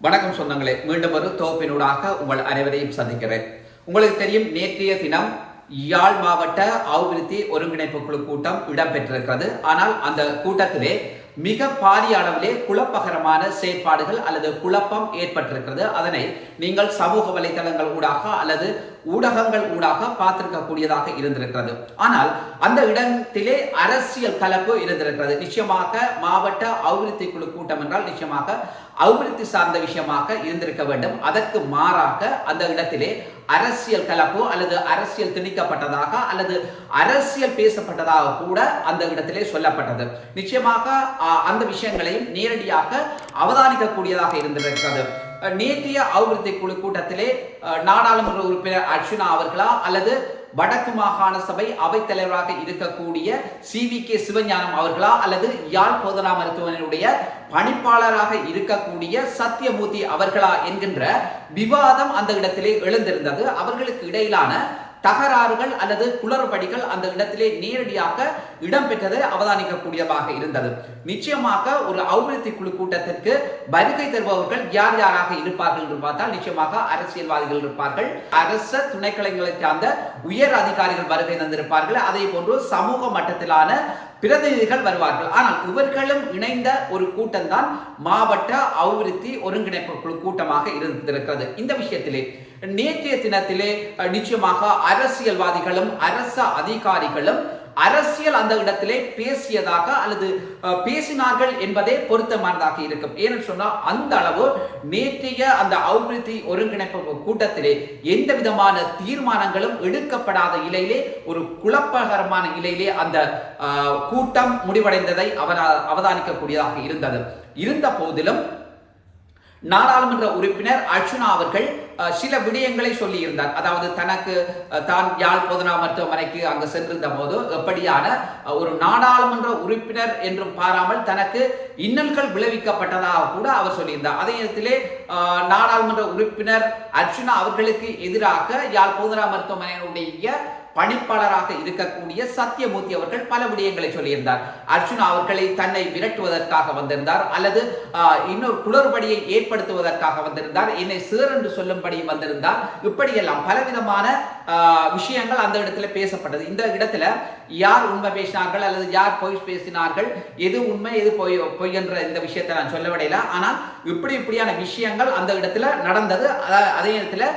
வணக்கம் சொந்தங்களே, மீண்டும் ஒரு தொகுப்பினூடாக உங்கள் அனைவரையும் சந்திக்கிறேன். உங்களுக்கு தெரியும், நேற்றைய தினம் யாழ் மாவட்ட அபிவிருத்தி ஒருங்கிணைப்பு குழு கூட்டம் இடம்பெற்றிருக்கிறது. ஆனால் அந்த கூட்டத்திலே மிக பாரிய அளவிலே குழப்பகரமான செயற்பாடுகள் அல்லது குழப்பம் ஏற்பட்டிருக்கிறது. அதனை நீங்கள் சமூக வலைதளங்கள் ஊடாக அல்லது ஊடகங்கள் ஊடாக பார்த்திருக்கக்கூடியதாக இருந்திருக்கிறது. ஆனால் அந்த இடத்திலே அரசியல் கலப்பு இருந்திருக்கிறது. நிச்சயமாக மாவட்ட அபிவிருத்தி குழு கூட்டம் என்றால் நிச்சயமாக அபிவிருத்தி சார்ந்த விஷயமாக இருந்திருக்க வேண்டும். அதற்கு மாறாக அந்த இடத்திலே அரசியல் கலப்பு அல்லது அரசியல் திணிக்கப்பட்டதாக அல்லது அரசியல் பேசப்பட்டதாக கூட அந்த இடத்திலே சொல்லப்பட்டது. நிச்சயமாக அந்த விஷயங்களையும் நேரடியாக அவதானிக்கக்கூடியதாக இருந்திருக்கிறது. நேற்றைய அபிவிருத்தி குழு கூட்டத்திலே நாடாளுமன்ற உறுப்பினர் அர்ச்சுனா அவர்களா அல்லது வடக்கு மாகாண சபை அவைத்தலைவராக இருக்கக்கூடிய CVK சிவஞானம் அவர்களா அல்லது யாழ் போதனா மருத்துவமனையுடைய பணிப்பாளராக இருக்கக்கூடிய சத்தியமூர்த்தி அவர்களா என்கின்ற விவாதம் அந்த இடத்திலே எழுந்திருந்தது. அவர்களுக்கு இடையிலான தகராறுகள் அல்லது குளறுபடிகள் அந்த இடத்திலே நேரடியாக இடம்பெற்றதை அவதானிக்கக்கூடியதாக இருந்தது. நிச்சயமாக ஒரு அபிவிருத்தி குழு கூட்டத்திற்கு வருகை தருபவர்கள் யார் யாராக இருப்பார்கள் என்று பார்த்தால் நிச்சயமாக அரசியல்வாதிகள் இருப்பார்கள், அரச துணைக்கலைகளை சார்ந்த உயர் அதிகாரிகள் வருகை தந்திருப்பார்கள், அதே போன்று சமூக மட்டத்திலான பிரதிநிதிகள் வருவார்கள். ஆனால் இவர்களும் இணைந்த ஒரு கூட்டம் தான் மாவட்ட அபிவிருத்தி ஒருங்கிணைப்பு குழு கூட்டமாக இருந்திருக்கிறது. இந்த விஷயத்திலே நேற்றைய தினத்திலே நிச்சயமாக அரசியல்வாதிகளும் அரச அதிகாரிகளும் அரசியல் அந்த இடத்திலே பேசியதாக அல்லது பேசினார்கள் என்பதே பொருத்தமானதாக இருக்கும். ஏன்னு சொன்னால் அந்த அளவு நேற்றைய அந்த அபிவிருத்தி ஒருங்கிணைப்பு கூட்டத்திலே எந்த விதமான தீர்மானங்களும் எடுக்கப்படாத இலையிலே ஒரு குழப்பகரமான இலையிலே அந்த கூட்டம் முடிவடைந்ததை அவதானிக்கக்கூடியதாக இருந்தது. இருந்த போதிலும் நாடாளுமன்ற உறுப்பினர் அர்ச்சுனா அவர்கள் சில விடயங்களை சொல்லி இருந்தார். அதாவது தனக்கு தான் யாழ் போதனா மருத்துவமனைக்கு அங்கு சென்றிருந்த போது எப்படியான ஒரு நாடாளுமன்ற உறுப்பினர் என்றும் பாராமல் தனக்கு இன்னல்கள் விளைவிக்கப்பட்டதாக கூட அவர் சொல்லியிருந்தார். அதே நேரத்திலே நாடாளுமன்ற உறுப்பினர் அர்ச்சுனா அவர்களுக்கு எதிராக யாழ் போதனா மருத்துவமனையினுடைய பணிப்பாளராக இருக்கக்கூடிய சத்தியமூர்த்தி அவர்கள் பல விடயங்களை சொல்லியிருந்தார். அர்ச்சுனா அவர்களை தன்னை விரட்டுவதற்காக வந்திருந்தார் அல்லது இன்னொரு குளறுபடியை ஏற்படுத்துவதற்காக வந்திருந்தார், என்னை சேர் என்று சொல்லும்படி வந்திருந்தார். இப்படியெல்லாம் பலவிதமான விஷயங்கள் அந்த இடத்துல பேசப்பட்டது. இந்த இடத்துல யார் உண்மை பேசினார்கள் அல்லது யார் பொய் பேசினார்கள், எது உண்மை எது பொய் என்ற இந்த விஷயத்தை நான் சொல்ல விடையில. ஆனால் இப்படியான விஷயங்கள் அந்த இடத்துல நடந்தது. அதே நேரத்தில்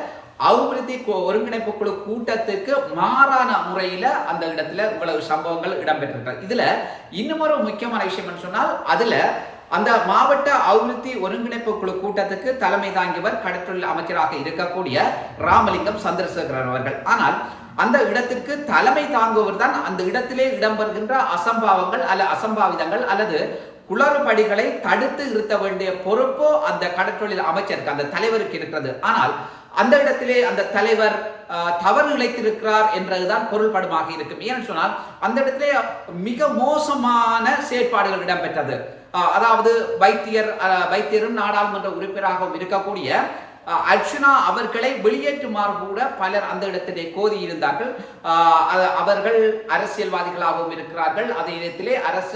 அபிவிருத்தி ஒருங்கிணைப்பு குழு கூட்டத்துக்கு மாறான முறையில அந்த இடத்துல இவ்வளவு சம்பவங்கள் இடம்பெற்றிருக்கிறது. இதுல இன்னும் ஒரு முக்கியமான விஷயம் சொன்னால், அதுல அந்த மாவட்ட அபிவிருத்தி ஒருங்கிணைப்பு குழு கூட்டத்துக்கு தலைமை தாங்கியவர் கடற்றொழில் அமைச்சராக இருக்கக்கூடிய ராமலிங்கம் சந்திரசேகரன் அவர்கள். ஆனால் அந்த இடத்திற்கு தலைமை தாங்குவர் தான் அந்த இடத்திலே இடம்பெறுகின்ற அசம்பாவங்கள் அல்ல அசம்பாவிதங்கள் அல்லது குளறுபடிகளை தடுத்து நிறுத்த வேண்டிய பொறுப்போ அந்த கடற்றொழில் அமைச்சருக்கு அந்த தலைவருக்கு இருக்கிறது. ஆனால் அந்த இடத்திலே அந்த தலைவர் தவறு இழைத்திருக்கிறார் என்றதுதான் பொருள்படுமாக இருக்கும். ஏன்னு சொன்னால் அந்த இடத்திலே மிக மோசமான செயற்பாடுகள் இடம்பெற்றது. அதாவது வைத்தியரும் நாடாளுமன்ற உறுப்பினராகவும் இருக்கக்கூடிய அர்ச்சுனா அவர்களை வெளியேற்றுமாறு கூட பலர் அந்த இடத்திலே கோதி இருந்தார்கள். அவர்கள் அரசியல்வாதிகளாகவும் இருக்கிறார்கள், அதே நேரத்திலே அரச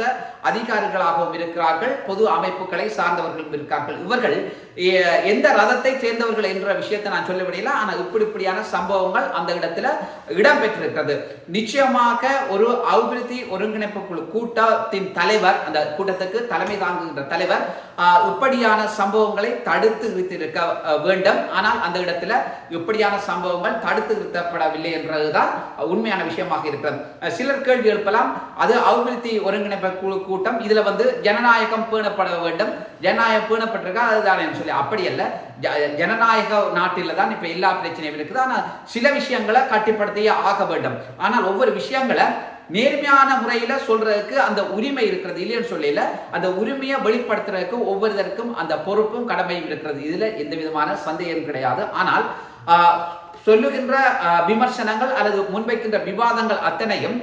அதிகாரிகளாகவும் இருக்கிறார்கள், பொது அமைப்புகளை சார்ந்தவர்களும் இருக்கிறார்கள். இவர்கள் எந்த ரதத்தை சேர்ந்தவர்கள் என்ற விஷயத்தை நான் சொல்ல முடியல. ஆனால் இப்படியான சம்பவங்கள் அந்த இடத்துல இடம்பெற்றிருக்கிறது. நிச்சயமாக ஒரு அபிவிருத்தி ஒருங்கிணைப்பு குழு கூட்டத்தின் தலைவர், அந்த கூட்டத்துக்கு தலைமை தாங்குகின்ற தலைவர் இப்படியான சம்பவங்களை தடுத்து நிறுத்தியிருக்க வேண்டும். ஆனால் அந்த இடத்துல இப்படியான சம்பவங்கள் தடுத்து நிறுத்தப்படவில்லை என்றதுதான் உண்மையான விஷயமாக இருக்கிறது. சிலர் கேள்வி எழுப்பலாம், அது அபிவிருத்தி ஒருங்கிணைப்பு குழு கூட்டம், இதுல ஜனநாயகம் பேணப்பட வேண்டும், ஜனநாயகம் பேணப்பட்டிருக்கா அதுதான் சொல்லி. அப்படி அல்ல, ஜனநாயக நாட்டில் தான் இப்ப எல்லா பிரச்சனையும் இருக்குது. ஆனால் சில விஷயங்களை கட்டுப்படுத்தியே ஆக வேண்டும். ஆனால் ஒவ்வொரு விஷயங்களை நேர்மையான முறையில சொல்றதுக்கு அந்த உரிமை இருக்கிறது, இல்லைன்னு சொல்லல. அந்த உரிமையை வெளிப்படுத்துறதுக்கு ஒவ்வொருத்தருக்கும் அந்த பொறுப்பும் கடமையும் இருக்கிறது. இதுல எந்த விதமான சந்தேகம் கிடையாது. ஆனால் சொல்லுகின்ற விமர்சனங்கள் அல்லது முன்வைக்கின்ற விவாதங்கள் அத்தனையும்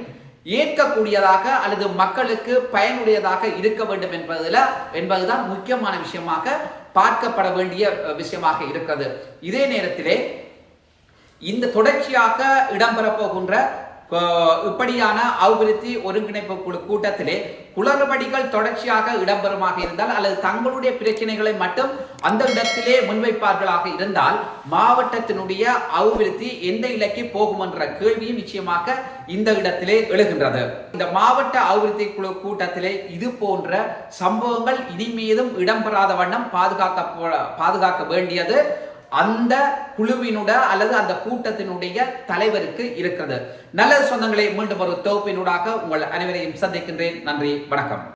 ஏற்கக்கூடியதாக அல்லது மக்களுக்கு பயனுடையதாக இருக்க வேண்டும் என்பதுதான் முக்கியமான விஷயமாக பார்க்கப்பட வேண்டிய விஷயமாக இருக்கிறது. இதே நேரத்திலே இந்த தொடர்ச்சியாக இடம்பெற போகின்ற இப்படியான அபிவிருத்தி ஒருங்கிணைப்பு குழு கூட்டத்திலே குளறுபடிகள் தொடர்ச்சியாக இடம்பெறுமாக இருந்தால் அல்லது தங்களுடைய பிரச்சனைகளை மட்டும் அந்த இடத்திலே முன்வைப்பார்களாக இருந்தால் மாவட்டத்தினுடைய அபிவிருத்தி எந்த இலக்கி போகும் என்ற கேள்வியும் நிச்சயமாக இந்த இடத்திலே எழுகின்றது. இந்த மாவட்ட அபிவிருத்தி குழு கூட்டத்திலே இது போன்ற சம்பவங்கள் இனிமேலும் இடம்பெறாத வண்ணம் பாதுகாக்க வேண்டியது அந்த குழுவினுட அல்லது அந்த கூட்டத்தினுடைய தலைவருக்கு இருக்கிறது. நல்ல சொந்தங்களை மீண்டும் ஒரு தொகுப்பினூடாக உங்கள் அனைவரையும் சந்திக்கின்றேன். நன்றி, வணக்கம்.